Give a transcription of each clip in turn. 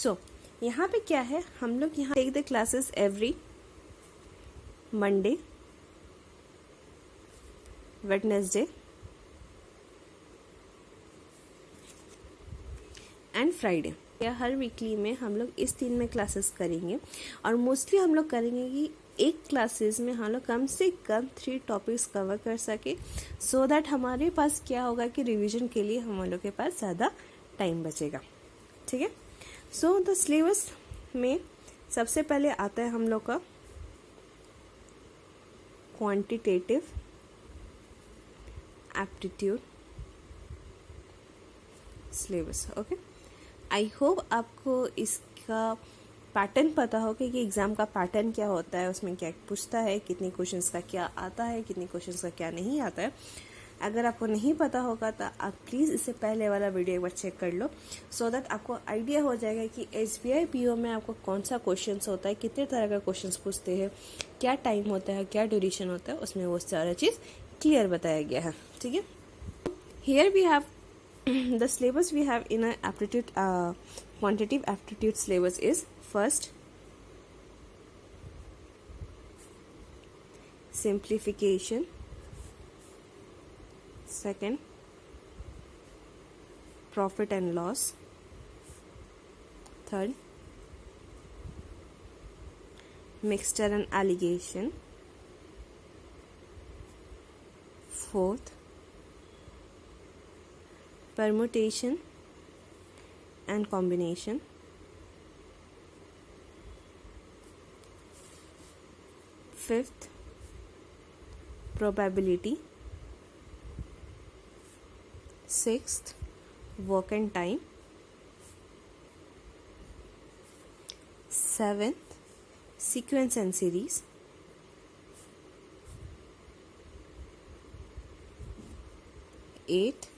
सो यहाँ पे क्या है, हम लोग यहाँ take the classes every Monday, Wednesday and Friday. या हर वीकली में हम लोग इस 3 में क्लासेस करेंगे और मोस्टली हम लोग करेंगे कि एक क्लासेस में हम लोग कम से कम 3 टॉपिक्स कवर कर सके, सो दैट हमारे पास क्या होगा कि रिवीजन के लिए हम लोग के पास ज़्यादा टाइम बचेगा। ठीक है। सो द सिलेबस में सबसे पहले आता है हम लोग का quantitative aptitude syllabus. Okay, I hope आपको इसका पैटर्न पता होगा कि एग्जाम का पैटर्न क्या होता है, उसमें क्या पूछता है, कितने क्वेश्चंस का क्या आता है, कितने क्वेश्चंस का क्या नहीं आता है। अगर आपको नहीं पता होगा तो आप प्लीज़ इससे पहले वाला वीडियो एक बार चेक कर लो, सो दैट आपको आइडिया हो जाएगा कि SBI PO में आपको कौन सा क्वेश्चंस होता है, कितने तरह का क्वेश्चंस पूछते हैं, क्या टाइम होता है, क्या ड्यूरेशन होता है, उसमें वो सारा चीज़ क्लियर बताया गया है। ठीक है। Here we have the syllabus we have in a aptitude quantitative aptitude syllabus is first simplification, second profit and loss, third mixture and allegation, fourth permutation and combination, fifth probability, sixth work and time, seventh sequence and series, eighth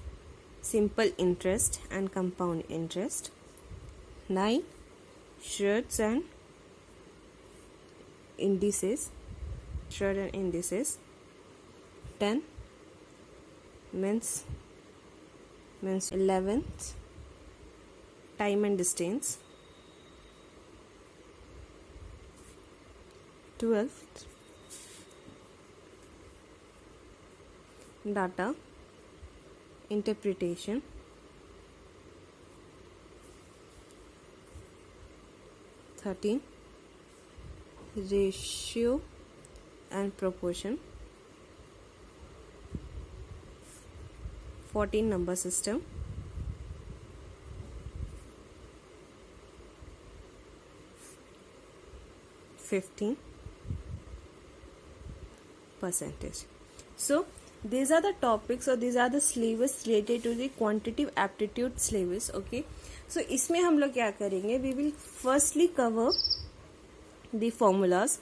simple interest and compound interest, 9 Schrod's and indices, Schrodt and indices, 10 means 11th time and distance, 12th data interpretation, 13 ratio and proportion, 14 number system, 15 percentage. So these are the topics or these are the syllabus related to the quantitative aptitude syllabus. Okay, so इसमें हम लोग क्या करेंगे, we will firstly cover the formulas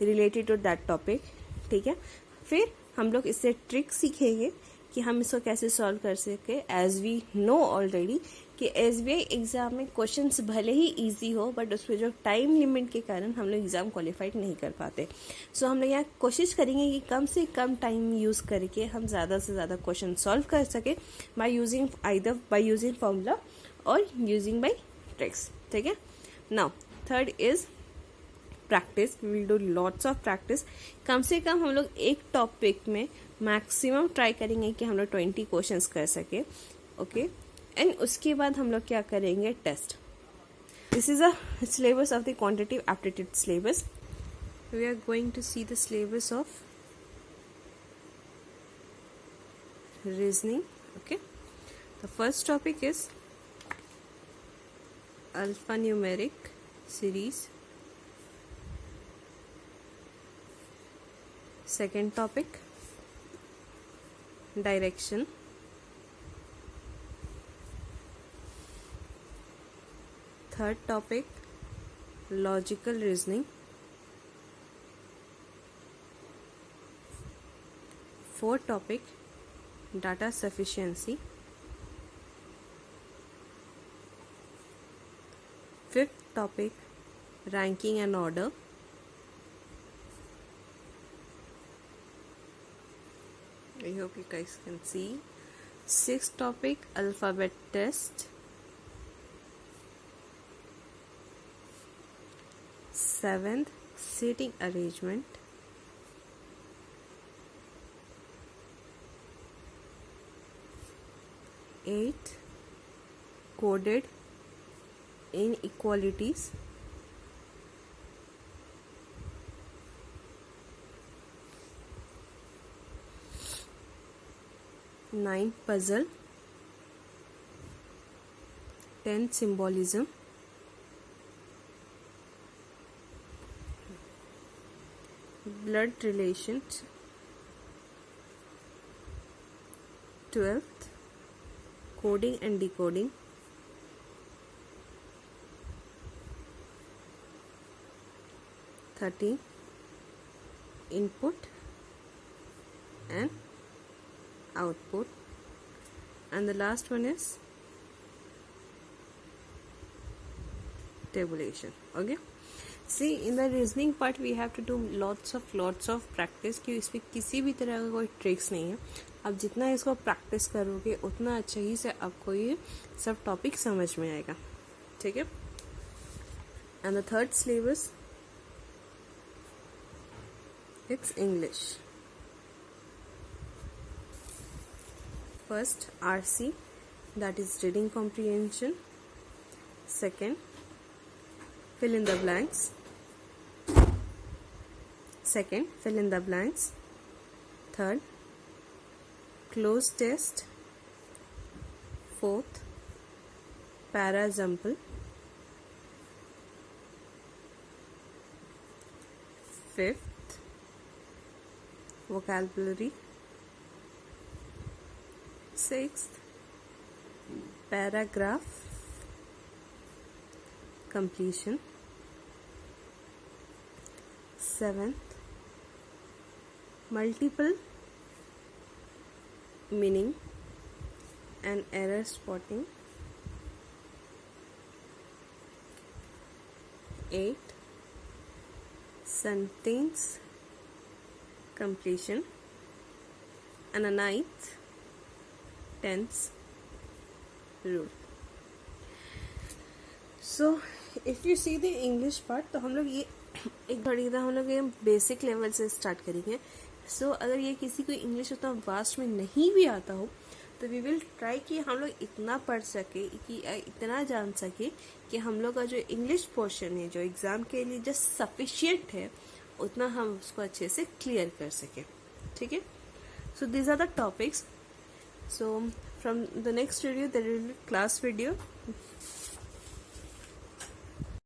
related to that topic. ठीक है, फिर हम लोग इससे ट्रिक सीखेंगे कि हम इसको कैसे सॉल्व कर सके। एज वी नो ऑलरेडी कि SBI एग्जाम में क्वेश्चंस भले ही इजी हो बट उसमें जो टाइम लिमिट के कारण हम लोग एग्जाम क्वालिफाइड नहीं कर पाते। सो हम लोग यहाँ कोशिश करेंगे कि कम से कम टाइम यूज करके हम ज़्यादा से ज़्यादा क्वेश्चन सॉल्व कर सके by using either by using formula और यूजिंग बाय ट्रिक्स। ठीक है। Now third is practice, we will do lots of practice. कम से कम हम लोग एक टॉपिक में मैक्सिमम ट्राई करेंगे कि हम लोग 20 क्वेश्चंस कर सके। ओके, एंड उसके बाद हम लोग क्या करेंगे, test. This is a syllabus of the quantitative aptitude syllabus. We are going to see the syllabus of reasoning. Okay, the first topic is alphanumeric series. Second topic direction. Third topic logical reasoning. Fourth topic data sufficiency. Fifth topic ranking and order. I hope you guys can see. Sixth topic alphabet test. 7th, seating arrangement. 8, coded inequalities. 9, puzzle. 10, symbolism. 'blood relations'. 12th, coding and decoding. 13, input and output, and the last one is tabulation. Okay, see, in the reasoning part we have to do lots of practice, कि इसमें किसी भी तरह का कोई tricks नहीं है. आप जितना इसको प्रैक्टिस करोगे उतना अच्छा ही से आपको ये सब टॉपिक समझ में आएगा. ठीक है. And the third syllabus, it's English. First, RC, that is reading comprehension. Second, fill in the blanks. Third, cloze test. Fourth, para example. Fifth, vocabulary. Sixth, paragraph completion. Seventh, multiple meaning and error spotting. 8, sentence completion. And a 9th, tense rule. So if you see the English part, तो हम लोग ये एक घड़ी हम लोग ये basic level से स्टार्ट करेंगे. सो अगर ये किसी को इंग्लिश उतना वास्ट में नहीं भी आता हो तो वी विल ट्राई कि हम लोग इतना पढ़ सके, कि इतना जान सके कि हम लोग का जो इंग्लिश पोर्शन है जो एग्ज़ाम के लिए जस्ट सफिशिएंट है उतना हम उसको अच्छे से क्लियर कर सके. ठीक है. So these are the topics. So from the next video there will be class video